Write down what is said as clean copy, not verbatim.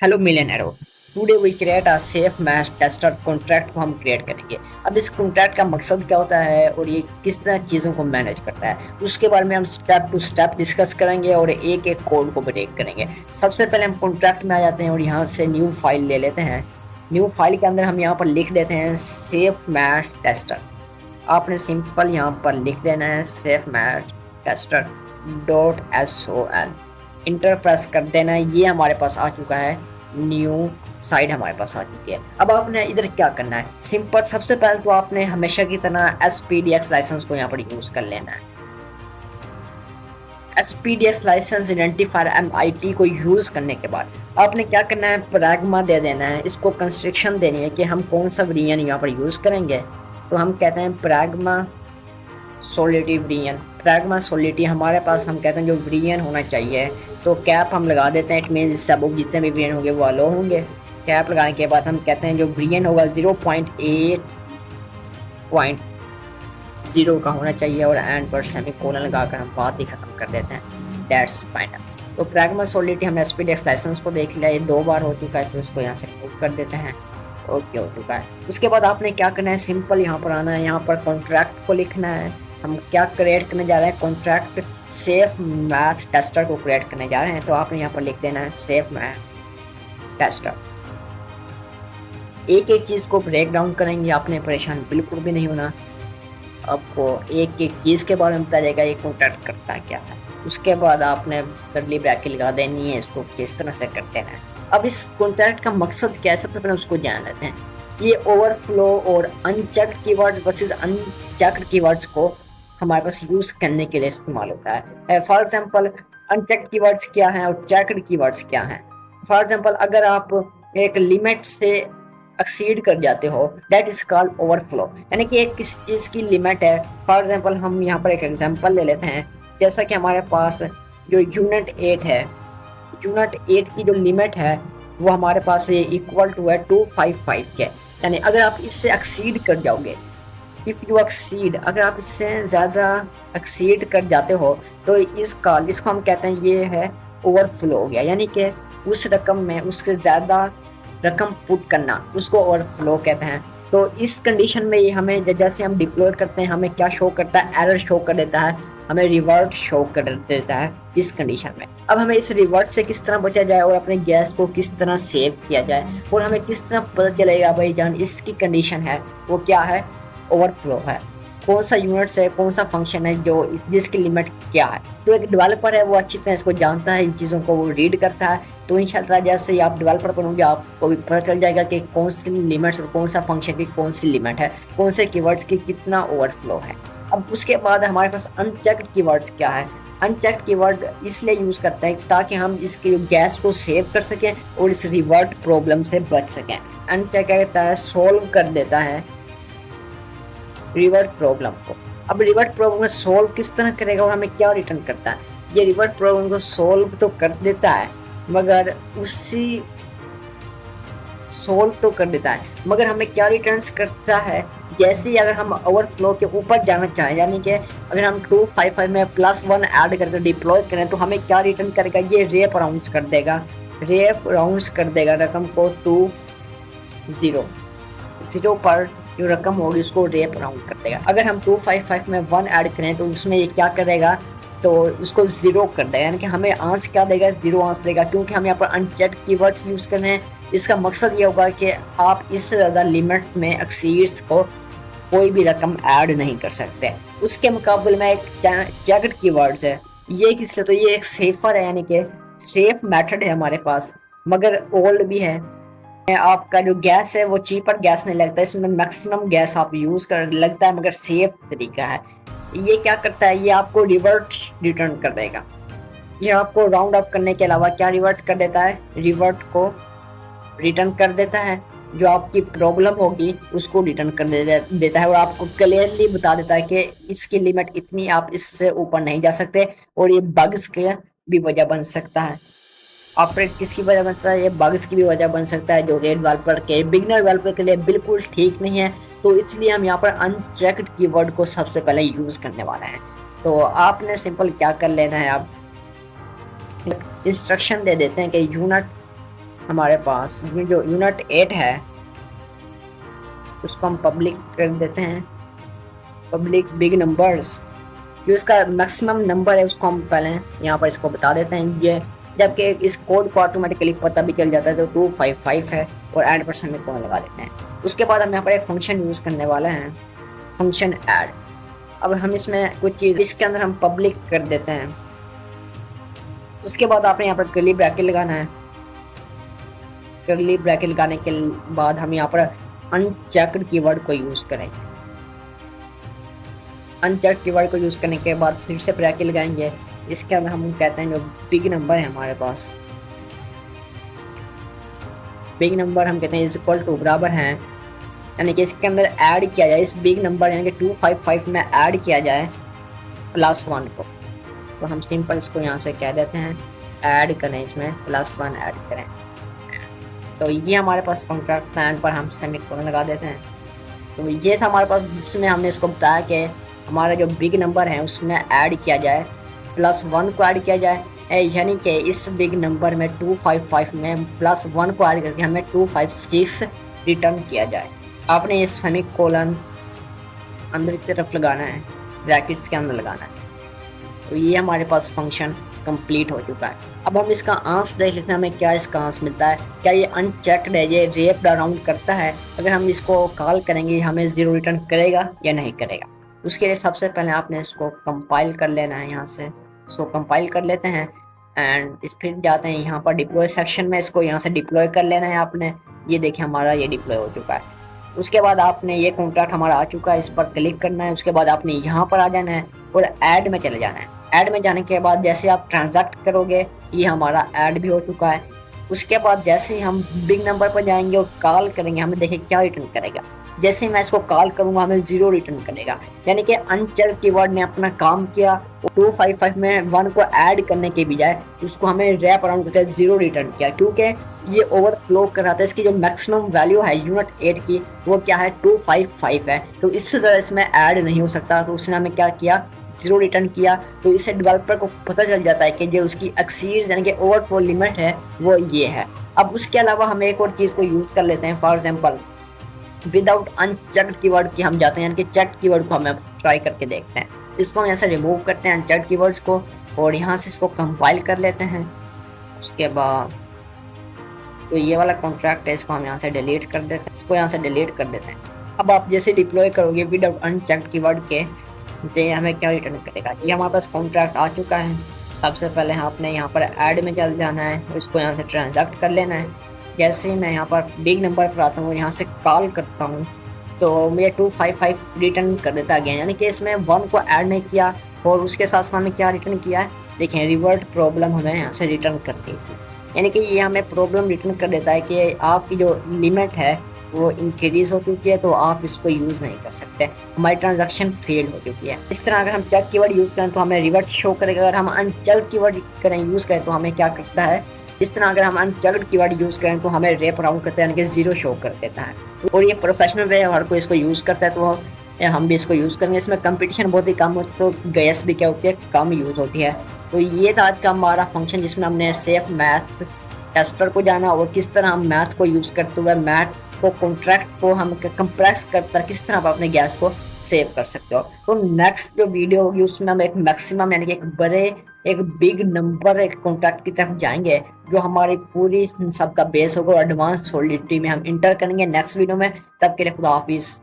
Hello millionaires. Today we create a safe math tester contract को हम create करेंगे। अब इस कॉन्ट्रैक्ट का मकसद क्या होता है और ये किस तरह चीज़ों को मैनेज करता है उसके बारे में हम स्टेप टू स्टेप डिस्कस करेंगे और एक एक कोड को ब्रेक करेंगे। सबसे पहले हम कॉन्ट्रैक्ट में आ जाते हैं और यहाँ से न्यू फाइल ले लेते हैं। न्यू फाइल के अंदर हम यहाँ पर लिख देते हैं सेफ मैच टेस्टर। आपने सिंपल यहाँ पर लिख देना है safe math tester .sol। Enter press कर देना है। ये हमारे पास आ चुका है, न्यू साइड हमारे पास आ चुकी है। अब आपने इधर क्या करना है, सिंपल सबसे पहले तो आपने हमेशा की तरह SPDX लाइसेंस को यहाँ पर यूज कर लेना है। SPDX लाइसेंस आइडेंटिफायर MIT को यूज करने के बाद आपने क्या करना है, प्रैग्मा दे देना है। इसको कंस्ट्रक्शन देनी है कि हम कौन सा वेरिएंट यहाँ पर यूज करेंगे। तो हम कहते हैं प्रैग्मा सॉलिडी वेरिएंट। प्रैग्मा सॉलिडी हमारे पास हम कहते हैं जो वेरिएंट होना चाहिए। तो कैप हम लगा देते हैं, इट मीन सब जितने भी वेरिएंट होंगे वो अलो होंगे। कैप लगाने के बाद हम कहते हैं जो वेरिएंट होगा 0.8.0 का होना चाहिए और एंड पर सेमीकोलन लगाकर हम बात ही खत्म कर देते हैं। That's fine. तो प्रैग्मा सॉलिडी हमने SPDX लाइसेंस को देख लिया, ये 2 बार हो चुका है तो इसको यहाँ से रिमूव कर देते हैं। ओके हो चुका है। उसके बाद आपने क्या करना है, सिंपल यहाँ पर आना है, यहाँ पर कॉन्ट्रैक्ट को लिखना है। हम क्या क्रिएट करने जा रहे हैं, कॉन्ट्रैक्ट सेफ मैथ टेस्टर को क्रिएट करने जा रहे हैं। तो आपने यहाँ पर लिख देना है सेफ मैथ टेस्टर। एक एक चीज़ को ब्रेक डाउन करेंगे, आपने परेशान बिल्कुल भी नहीं होना। आपको एक एक चीज़ के बारे में बताया जाएगा ये कॉन्ट्रैक्ट करता है क्या है। उसके बाद आपने कर्ली ब्रैकेट लगा देनी है, इसको किस तरह से करते हैं। अब इस कॉन्ट्रैक्ट का मकसद क्या है, सबसे पहले उसको जान लेते हैं। ये ओवरफ्लो और unchecked keywords versus unchecked keywords को हमारे पास यूज करने के लिए इस्तेमाल होता है। फॉर एग्जांपल अनचेक्ड कीवर्ड्स क्या हैं और चेक्ड कीवर्ड्स क्या हैं। फॉर एग्जांपल अगर आप एक लिमिट से एक्सीड कर जाते हो, दैट इज कॉल्ड ओवरफ्लो, यानी कि एक किसी चीज की लिमिट है। फॉर एग्जांपल हम यहाँ पर एक एग्जांपल ले लेते हैं, जैसा कि हमारे पास जो यूनिट 8 है, यूनिट 8 की जो लिमिट है वो हमारे पास इक्वल टू है 255 के। यानी अगर आप इससे एक्सीड कर जाओगे, इफ यू एक्सीड, अगर आप इससे ज़्यादा एक्सीड कर जाते हो तो इसको हम कहते हैं ये है ओवरफ्लो हो गया। यानी कि उस रकम में उससे ज़्यादा रकम पुट करना उसको ओवरफ्लो कहते हैं। तो इस कंडीशन में ये हमें जैसे हम डिप्लॉय करते हैं हमें क्या शो करता है, एरर शो कर देता है, हमें रिवर्ट शो कर देता है इस कंडीशन में। अब हमें इस रिवर्ट से किस तरह बचा जाए और अपने गैस को किस तरह सेव किया जाए और हमें किस तरह पता चलेगा भाई जान इसकी कंडीशन है वो क्या है, ओवरफ्लो है। कौन सा यूनिट है, कौन सा फंक्शन है जो जिसकी लिमिट क्या है। तो एक डेवलपर है वो अच्छी तरह इसको जानता है, इन चीज़ों को वो रीड करता है। तो इंशाल्लाह जैसे ही आप डेवलपर बनोगे आपको भी पता चल जाएगा कि कौन सी लिमिट्स और कौन सा फंक्शन की कौन सी लिमिट है, कौन से कीवर्ड्स की कितना ओवरफ्लो है। अब उसके बाद हमारे पास अनचेक्ड कीवर्ड्स क्या है। अनचेक्ड कीवर्ड इसलिए यूज़ करते हैं ताकि हम इसके गैस को सेव कर सकें और इस रिवर्ट प्रॉब्लम से बच सकें। अनचेक कहता है सोल्व कर देता है रिवर्ट प्रॉब्लम को। अब रिवर्ट प्रॉब्लम को सोल्व किस तरह करेगा और हमें क्या रिटर्न करता है। ये रिवर्ट प्रॉब्लम को सोल्व तो कर देता है मगर उसी सोल्व तो कर देता है मगर हमें क्या रिटर्न्स करता है। जैसे ही अगर हम ओवरफ्लो के ऊपर जाना चाहें, यानी कि अगर हम 255 में +1 ऐड करके डिप्लॉय करें तो हमें क्या रिटर्न करेगा, ये रेप राउंड कर देगा, रेप राउंड कर देगा रकम को 0 पर जो रकम होगी उसको रेप राउंड कर देगा। अगर हम 255 में 1 ऐड करें तो उसमें ये क्या करेगा, तो उसको 0 कर देगा, यानी कि हमें आंस क्या देगा, 0 आंस देगा। क्योंकि हम यहाँ पर अनचेक्ड कीवर्ड्स यूज़ कर रहे हैं, इसका मकसद ये होगा कि आप इससे ज़्यादा लिमिट में एक्सीड्स को कोई भी रकम ऐड नहीं कर सकते। उसके मुकाबले में एक चेक्ड कीवर्ड्स है, ये किस लिए, तो ये एक सेफर है, यानी कि सेफ मेथड है हमारे पास मगर ओल्ड भी है। आपका जो गैस है वो चीपर गैस नहीं लगता, इसमें मैक्सिमम गैस आप यूज़ कर लगता है मगर सेफ तरीका है। ये क्या करता है, ये आपको रिवर्ट रिटर्न कर देगा। ये आपको राउंड अप करने के अलावा क्या रिवर्ट कर देता है, रिवर्ट को रिटर्न कर देता है। जो आपकी प्रॉब्लम होगी उसको रिटर्न कर देता है और आपको क्लियरली बता देता है कि इसकी लिमिट इतनी, आप इससे ऊपर नहीं जा सकते और ये बग्स के भी वजह बन सकता है। ऑपरेट किसकी वजह बन सकता है, ये बग्स की भी वजह बन सकता है जो कि डेवलपर के बिगिनर डेवलपर के लिए बिल्कुल ठीक नहीं है। तो इसलिए हम यहाँ पर अनचेक्ड कीवर्ड को सबसे पहले यूज़ करने वाले हैं। तो आपने सिंपल क्या कर लेना है, आप इंस्ट्रक्शन दे देते हैं कि यूनिट हमारे पास ये जो यूनिट 8 है उसको हम पब्लिक कर देते हैं, पब्लिक बिग नंबर्स। जो इसका मैक्सिमम नंबर है उसको हम पहले यहाँ पर इसको बता देते हैं। ये जबकि इस कोड को ऑटोमेटिकली पता भी चल जाता है, तो 255 है और ऐड पर सेमीकोलन लगा देते हैं। उसके बाद हम यहाँ पर एक फंक्शन यूज करने वाले हैं, फंक्शन ऐड। अब हम इसमें कुछ चीज इसके अंदर हम पब्लिक कर देते हैं। उसके बाद आपने यहाँ पर कर्ली ब्रैकेट लगाना है। कर्ली ब्रैकेट लगाने के बाद हम यहाँ पर अनचेक्ड कीवर्ड को यूज करेंगे। अनचेक्ड कीवर्ड को यूज करने के बाद फिर से ब्रैकेट लगाएंगे। इसके अंदर हम कहते हैं जो बिग नंबर है हमारे पास, बिग नंबर हम कहते हैं इज इक्वल टू बराबर हैं, यानी कि इसके अंदर ऐड किया जाए, इस बिग नंबर यानी कि 255 में ऐड किया जाए +1 को। तो हम सिंपल इसको यहाँ से कह देते हैं ऐड करें, इसमें +1 ऐड करें। तो ये हमारे पास कॉन्ट्रैक्ट एंड पर हम सेमीकोलन लगा देते हैं। तो ये था हमारे पास जिसमें हमने इसको बताया कि हमारा जो बिग नंबर है उसमें ऐड किया जाए, +1 को ऐड किया जाए, यानी कि इस बिग नंबर में 255 में +1 को ऐड करके हमें 256 रिटर्न किया जाए। आपने ये सेमीकोलन अंदर की तरफ लगाना है, ब्रैकेट्स के अंदर लगाना है। तो ये हमारे पास फंक्शन कंप्लीट हो चुका है। अब हम इसका आंसर देख लेते हैं, हमें क्या इसका आंसर मिलता है। क्या ये अनचेक्ड है, ये रेप्ड अराउंड करता है? अगर हम इसको कॉल करेंगे हमें 0 रिटर्न करेगा या नहीं करेगा? उसके लिए सबसे पहले आपने इसको कंपाइल कर लेना है। यहाँ से इसको कंपाइल कर लेते हैं एंड इस फिर जाते हैं यहाँ पर डिप्लॉय सेक्शन में, इसको यहाँ से डिप्लॉय कर लेना है आपने। ये देखिए हमारा ये डिप्लॉय हो चुका है। उसके बाद आपने ये कॉन्ट्रैक्ट हमारा आ चुका है, इस पर क्लिक करना है। उसके बाद आपने यहाँ पर आ जाना है और ऐड में चले जाना है। ऐड में जाने के बाद जैसे आप ट्रांजैक्ट करोगे ये हमारा ऐड भी हो चुका है। उसके बाद जैसे ही हम बिग नंबर पर जाएंगे और कॉल करेंगे हमें देखिए क्या रिटर्न करेगा। जैसे मैं इसको कॉल करूंगा हमें 0 रिटर्न करेगा, यानी कि अनचेक्ड कीवर्ड ने अपना काम किया। 255 में 1 को ऐड करने के बजाय उसको हमें रैप अराउंड करके 0 रिटर्न किया, क्योंकि ये ओवरफ्लो कर रहा था। इसकी जो मैक्सिमम वैल्यू है यूनिट 8 की वो क्या है, 255 है। तो इससे ज़्यादा इसमें ऐड नहीं हो सकता। तो उसने हमें क्या किया, 0 रिटर्न किया। तो इससे डेवलपर को पता चल जाता है कि जो उसकी एक्सीड यानी कि ओवरफ्लो लिमिट है वो ये है। अब उसके अलावा हम एक और चीज़ को यूज़ कर लेते हैं। For example without unchecked keyword की हम जाते हैं, यानी कि चेक्ड कीवर्ड को हम ट्राई करके देखते हैं। इसको हम ऐसे रिमूव करते हैं अनचेक्ड कीवर्ड्स को और यहाँ से इसको कंपाइल कर लेते हैं। उसके बाद तो ये वाला कॉन्ट्रैक्ट है इसको हम यहाँ से डिलीट कर देते हैं, इसको यहाँ से डिलीट कर देते हैं। अब आप जैसे डिप्लॉय करोगे विदाउट अनचेक्ड कीवर्ड के तो हमें क्या रिटर्न करेगा। ये हमारे पास कॉन्ट्रैक्ट आ चुका है। सबसे पहले आपने यहाँ पर ऐड में चल जाना है, इसको यहाँ से ट्रांजैक्ट कर लेना है। जैसे ही मैं यहाँ पर बिग नंबर पर आता हूँ यहाँ से कॉल करता हूँ तो मुझे 255 रिटर्न कर देता गया, यानी कि इसमें 1 को ऐड नहीं किया। और उसके साथ साथ हमें क्या रिटर्न किया है, देखें रिवर्ट प्रॉब्लम हमें यहाँ से रिटर्न करती है। यानी कि ये हमें प्रॉब्लम रिटर्न कर देता है कि आपकी जो लिमिट है वो इंक्रीज हो चुकी है, तो आप इसको यूज़ नहीं कर सकते, हमारी ट्रांजैक्शन फेल हो चुकी है। इस तरह अगर हम चेक कीवर्ड यूज़ करें तो हमें रिवर्ट शो करेगा। अगर हम अनचेक्ड कीवर्ड करें यूज़ करें तो हमें क्या करता है, इस तरह अगर हम अनचेक्ड कीवर्ड यूज़ करें तो हमें रेप अराउंड करते हैं, यानी कि 0 शो कर देता है। और ये प्रोफेशनल वे हर कोई इसको यूज़ करता है, तो हम भी इसको यूज़ करेंगे। इसमें कंपटीशन बहुत ही कम होती है, तो गैस भी क्या होती है, कम यूज़ होती है। तो ये था आज का हमारा फंक्शन जिसमें हमने सेफ मैथ टेस्टर को जाना और किस तरह हम मैथ को यूज़ करते हुए मैथ को कॉन्ट्रैक्ट को हम कंप्रेस करकर किस तरह आप अपने गैस को सेव कर सकते हो। तो नेक्स्ट जो वीडियो होगी उसमें हम एक मैक्सिमम यानी कि एक बिग नंबर एक कॉन्ट्रैक्ट की तरफ जाएंगे जो हमारी पूरी सबका बेस होगा और एडवांस सॉलिडिटी में हम इंटर करेंगे नेक्स्ट वीडियो में। तब के लिए खुदा हाफिज़।